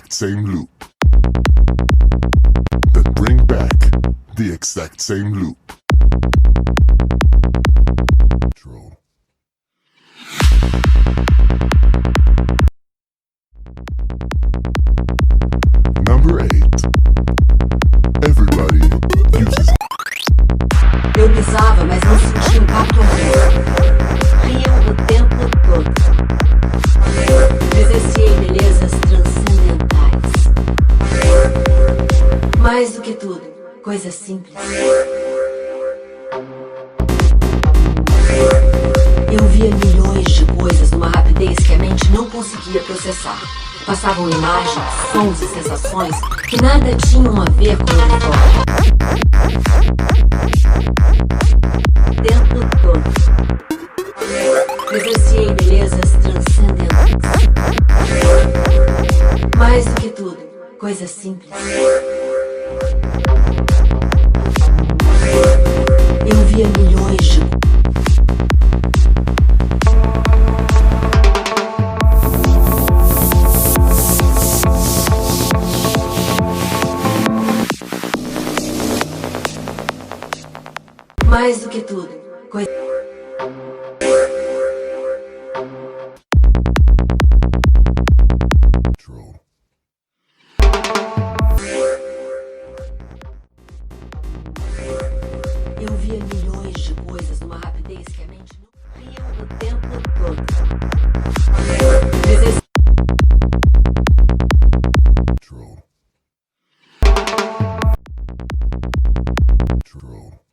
exact same loop. That bring back the exact same loop. Troll. Number 8. Everybody uses. Eu pisava, mas não sentia impacto algum. Riam o tempo todo. Presenciei belezas transcendentais. Mais do que tudo, coisas simples. Eu via milhões de coisas numa rapidez que a mente não conseguia processar. Passavam imagens, sons e sensações que nada tinham a ver com o uniforme. Tempo todo. Presenciei belezas transcendentais. Mais do que tudo, coisas simples. Eu via milhões de mais do que tudo, coisa. Troll. Eu via milhões de coisas numa rapidez que a mente não riam o tempo todo. Troll. Troll.